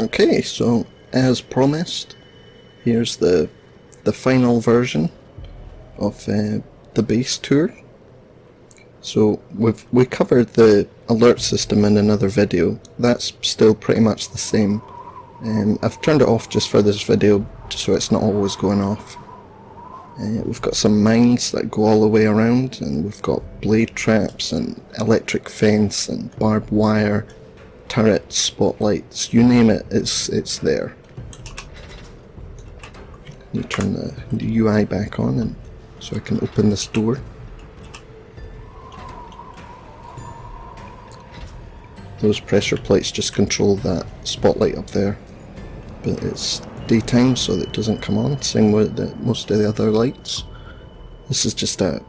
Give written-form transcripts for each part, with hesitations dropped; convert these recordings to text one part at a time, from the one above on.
Okay, so as promised, here's the final version of the base tour. So we covered the alert system in another video. That's still pretty much the same. I've turned it off just for this video, just so it's not always going off. We've got some mines that go all the way around, and we've got blade traps and electric fence and barbed wire, turrets, spotlights, you name it, it's there. You turn the UI back on, and so I can open this door. Those pressure plates just control that spotlight up there, but it's daytime so that it doesn't come on, same with most of the other lights. This is just a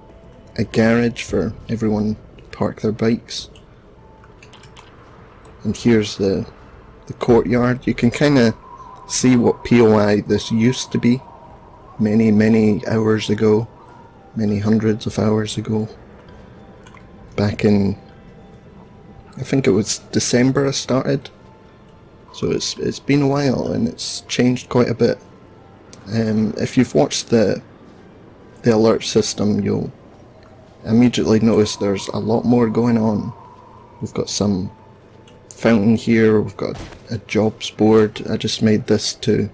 garage for everyone to park their bikes. And here's the courtyard. You can kind of see what POI this used to be many hours ago, many hundreds of hours ago. Back in, I think it was December I started, so it's been a while and it's changed quite a bit. If you've watched the alert system, you'll immediately notice there's a lot more going on. We've got some fountain here, we've got a jobs board. I just made this to,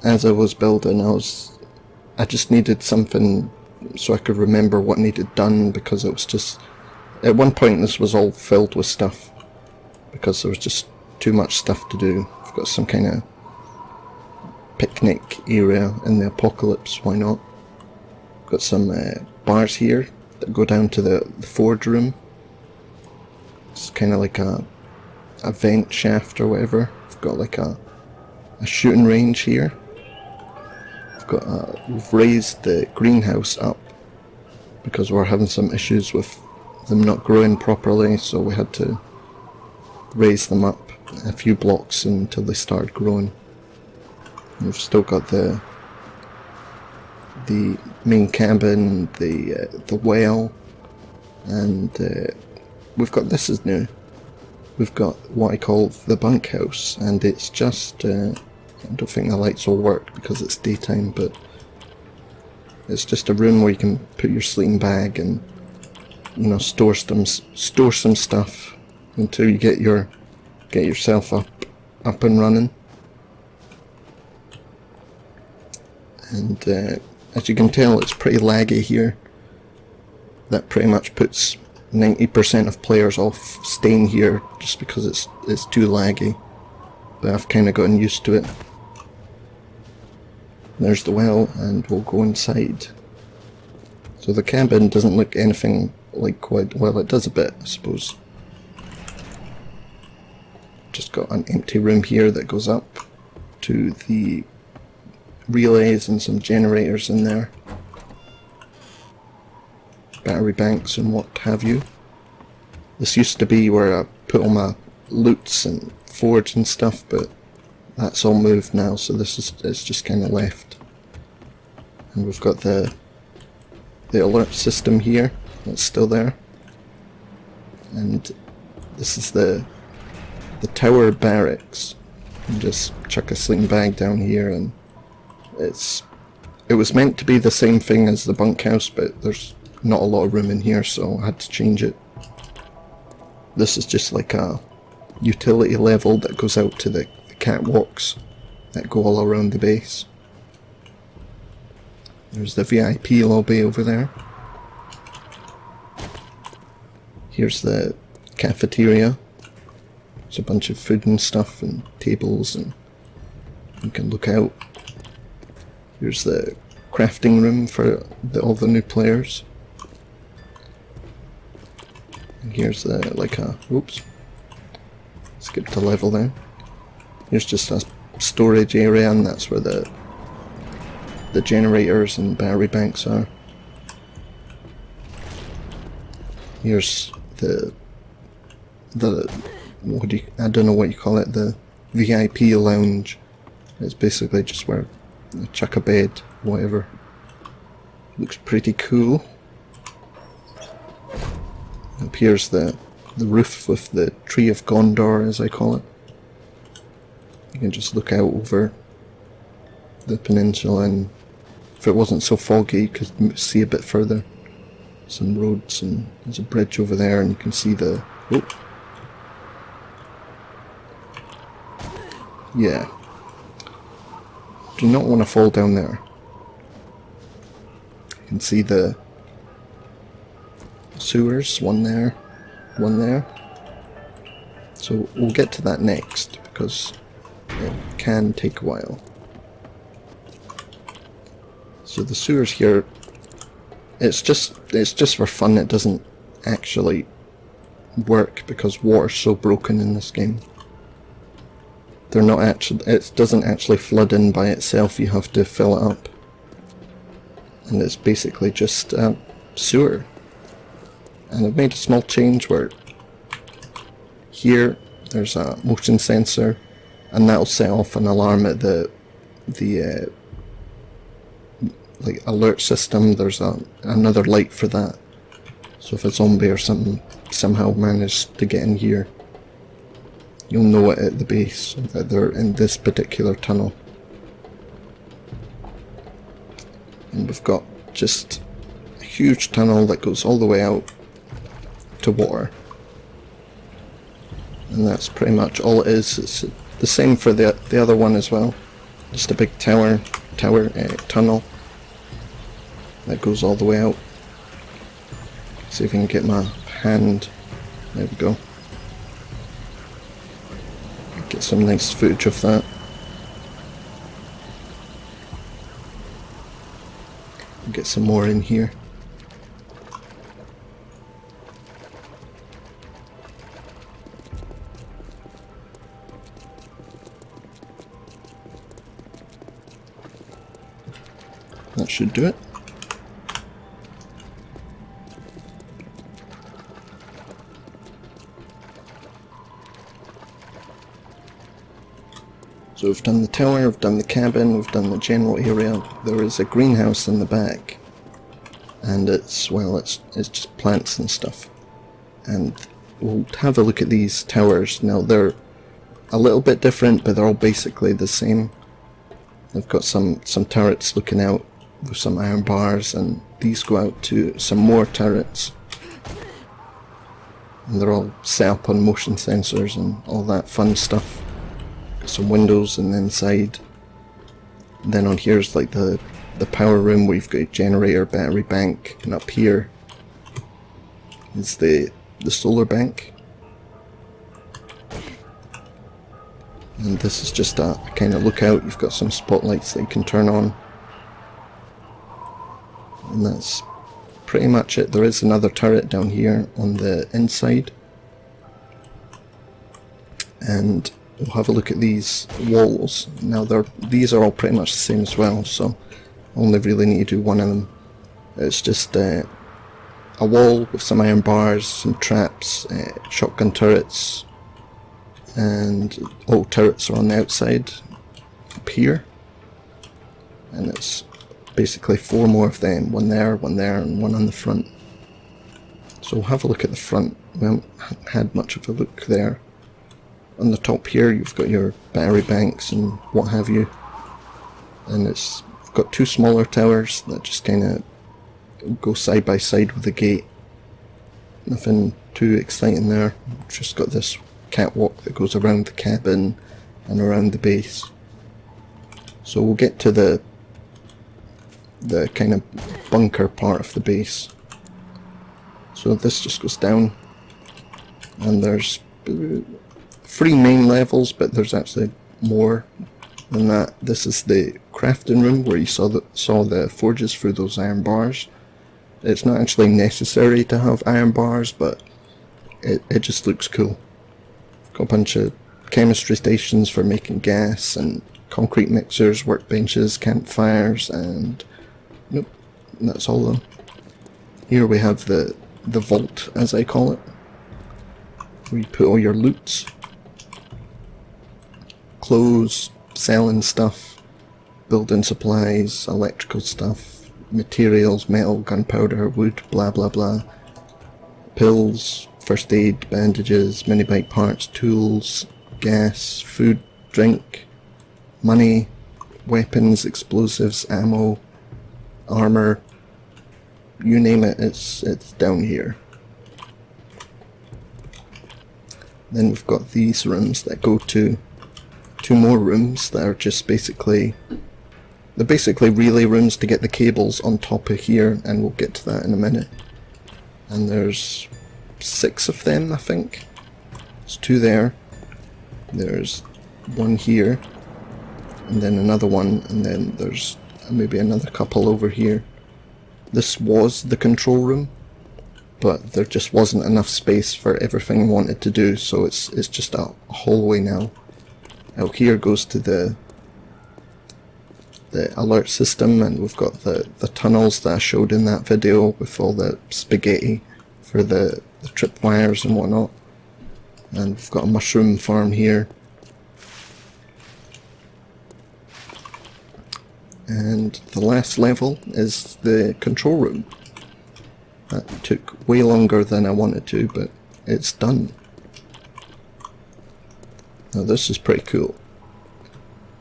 as I was building, I just needed something so I could remember what needed done, because it was just, at one point this was all filled with stuff because there was just too much stuff to do. We've got some kind of picnic area in the apocalypse, why not? We've got some bars here that go down to the forge room. It's kind of like a vent shaft or whatever. We've got like a shooting range here. We've raised the greenhouse up because we're having some issues with them not growing properly, so we had to raise them up a few blocks until they started growing. We've still got the main cabin, the well, and we've got, this is new, we've got what I call the bunkhouse, and it's just I don't think the lights will work because it's daytime, but it's just a room where you can put your sleeping bag and, you know, store some stuff until you get yourself up and running. And as you can tell, it's pretty laggy here. That pretty much puts 90% of players off staying here just because it's too laggy. But I've kind of gotten used to it. There's the well, and we'll go inside. So the cabin doesn't look anything like quite, well, it does a bit, I suppose. Just got an empty room here that goes up to the relays and some generators in there. Battery banks and what have you. This used to be where I put all my loots and forge and stuff, but that's all moved now, so it's just kind of left. And we've got the alert system here, that's still there. And this is the tower barracks. And just chuck a sleeping bag down here, and it was meant to be the same thing as the bunkhouse, but there's not a lot of room in here, so I had to change it. This is just like a utility level that goes out to the catwalks that go all around the base. There's the VIP lobby over there. Here's the cafeteria. There's a bunch of food and stuff and tables, and you can look out. Here's the crafting room for all the new players. And here's oops, skipped a level there. Here's just a storage area, and that's where the generators and battery banks are. Here's I don't know what you call it, the VIP lounge. It's basically just where you chuck a bed, whatever. Looks pretty cool. Up here's the roof with the Tree of Gondor, as I call it. You can just look out over the peninsula, and if it wasn't so foggy you could see a bit further. Some roads, and there's a bridge over there, and you can see the... Oh. Yeah. Do not want to fall down there. You can see the sewers, one there, one there. So we'll get to that next, because it can take a while. So the sewers here, it's just for fun. It doesn't actually work because water's so broken in this game. They're not actually, it doesn't actually flood in by itself. You have to fill it up, and it's basically just sewer. And I've made a small change where here there's a motion sensor, and that'll set off an alarm at the like alert system. There's another light for that, so if a zombie or something somehow managed to get in here, you'll know it at the base that they're in this particular tunnel. And we've got just a huge tunnel that goes all the way out to water, and that's pretty much all it is. It's the same for the other one as well, just a big tunnel that goes all the way out. See if I can get my hand, there we go, get some nice footage of that. Get some more in here. That should do it. So we've done the tower, we've done the cabin, we've done the general area. There is a greenhouse in the back, and it's just plants and stuff. And we'll have a look at these towers. Now they're a little bit different, but they're all basically the same. They've got some turrets looking out with some iron bars, and these go out to some more turrets. And they're all set up on motion sensors and all that fun stuff. Some windows in the inside. And then on here is like the power room where you've got a generator, battery bank, and up here is the solar bank. And this is just a kind of lookout. You've got some spotlights that you can turn on, and that's pretty much it. There is another turret down here on the inside, and we'll have a look at these walls. Now these are all pretty much the same as well, so I only really need to do one of them. It's just a wall with some iron bars, some traps, shotgun turrets, and all turrets are on the outside up here. And it's basically 4 more of them, one there, and one on the front. So we'll have a look at the front. We haven't had much of a look there. On the top here you've got your battery banks and what have you, and it's got 2 smaller towers that just kind of go side by side with the gate. Nothing too exciting there. We've just got this catwalk that goes around the cabin and around the base. So we'll get to the kind of bunker part of the base. So this just goes down, and there's 3 main levels, but there's actually more than that. This is the crafting room where you saw the forges through those iron bars. It's not actually necessary to have iron bars, but it just looks cool. Got a bunch of chemistry stations for making gas, and concrete mixers, workbenches, campfires, and nope, that's all of them. Here we have the vault, as I call it, where you put all your loots. Clothes, selling stuff, building supplies, electrical stuff, materials, metal, gunpowder, wood, blah blah blah, pills, first aid, bandages, mini bike parts, tools, gas, food, drink, money, weapons, explosives, ammo, armor, you name it, it's down here. Then we've got these rooms that go to 2 more rooms that are just basically, they're basically relay rooms to get the cables on top of here, and we'll get to that in a minute. And there's 6 of them, I think. There's 2 there, there's 1 here, and then another one, and then there's maybe another couple over here. This was the control room, but there just wasn't enough space for everything I wanted to do, so it's just a hallway now. Out here goes to the alert system, and we've got the tunnels that I showed in that video with all the spaghetti for the tripwires and whatnot. And we've got a mushroom farm here. And the last level is the control room. That took way longer than I wanted to, but it's done. Now this is pretty cool.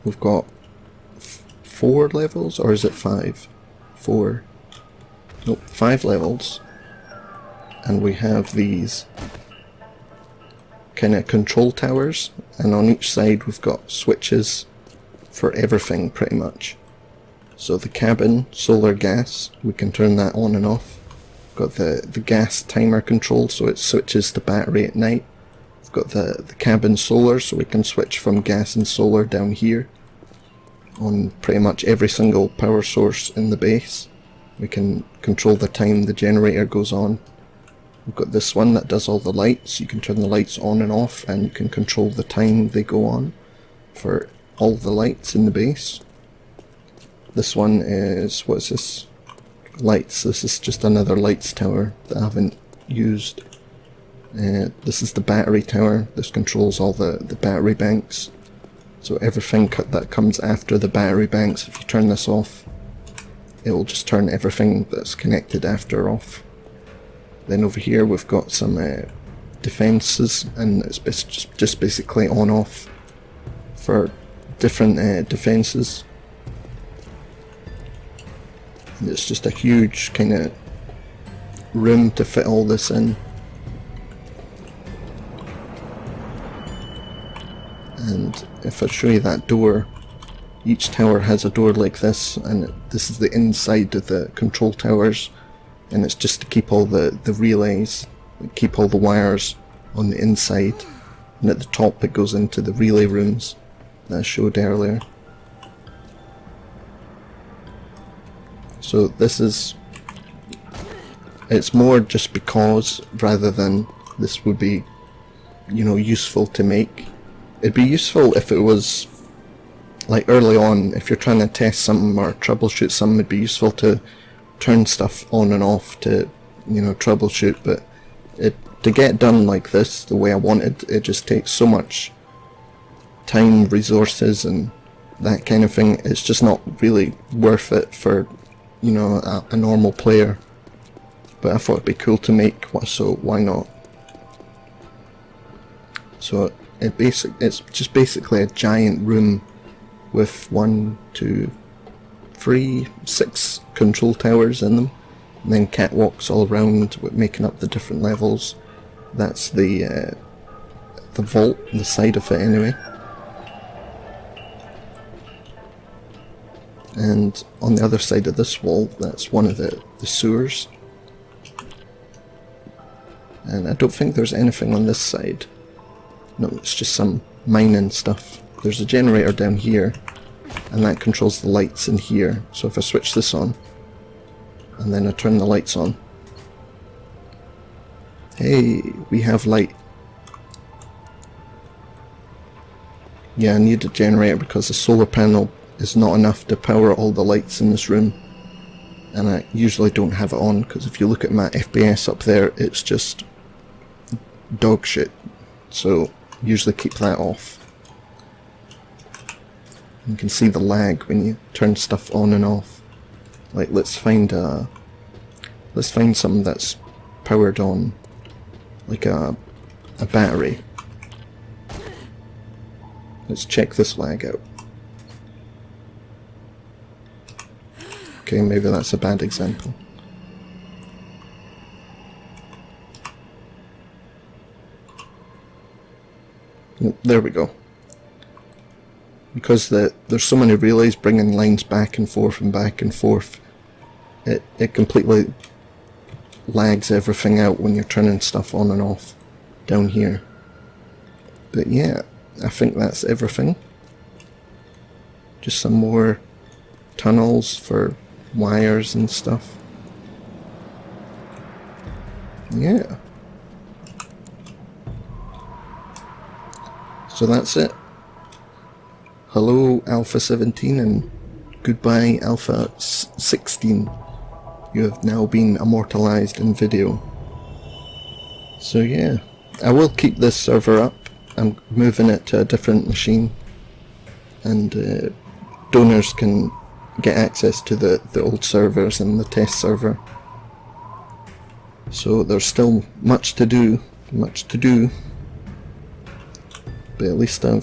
We've got 4 levels, or is it 5? 4. Nope, 5 levels. And we have these kind of control towers, and on each side we've got switches for everything pretty much. So the cabin, solar gas, we can turn that on and off. Got the gas timer control, so it switches to battery at night. We've got the cabin solar, so we can switch from gas and solar down here. On pretty much every single power source in the base. We can control the time the generator goes on. We've got this one that does all the lights. You can turn the lights on and off, and you can control the time they go on for all the lights in the base. This one is, what is this? Lights. This is just another lights tower that I haven't used. This is the battery tower. This controls all the battery banks. So everything that comes after the battery banks, if you turn this off, it will just turn everything that's connected after off. Then over here we've got some defences, and it's just basically on off for different defences. And it's just a huge kind of room to fit all this in. And if I show you that door, each tower has a door like this, and this is the inside of the control towers, and it's just to keep all the relays, keep all the wires on the inside, and at the top it goes into the relay rooms that I showed earlier. So this is, it's more just because, rather than this would be, you know, useful to make. It'd be useful if it was, like early on, if you're trying to test something or troubleshoot something, it'd be useful to turn stuff on and off to, you know, troubleshoot, but to get done like this, the way I wanted, it just takes so much time, resources, and that kind of thing. It's just not really worth it for, you know, a normal player. But I thought it'd be cool to make, so why not? So it's just basically a giant room with 1, 2, 3, 6 control towers in them, and then catwalks all around making up the different levels. That's the vault, the side of it anyway. And on the other side of this wall, that's one of the sewers. And I don't think there's anything on this side. No, it's just some mining stuff. There's a generator down here, and that controls the lights in here. So if I switch this on, and then I turn the lights on, hey, we have light. Yeah, I need a generator because the solar panel is not enough to power all the lights in this room, and I usually don't have it on because if you look at my FPS up there, it's just dog shit, so usually keep that off. You can see the lag when you turn stuff on and off. Like, let's find something that's powered on, like a battery. Let's check this lag out. Okay, maybe that's a bad example. There we go. Because there's so many relays bringing lines back and forth and back and forth, it completely lags everything out when you're turning stuff on and off down here. But yeah, I think that's everything. Just some more tunnels for wires and stuff. Yeah. So that's it. Hello Alpha 17 and goodbye Alpha 16. You have now been immortalized in video. So yeah, I will keep this server up. I'm moving it to a different machine, and donors can get access to the old servers and the test server. So there's still much to do, but at least I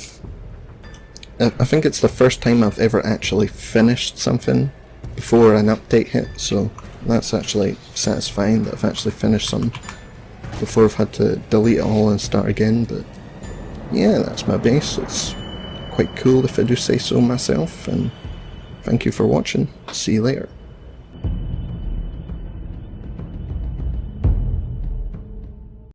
think it's the first time I've ever actually finished something before an update hit, so that's actually satisfying that I've actually finished something before I've had to delete it all and start again. But yeah, that's my base. It's quite cool if I do say so myself, and thank you for watching. See you later.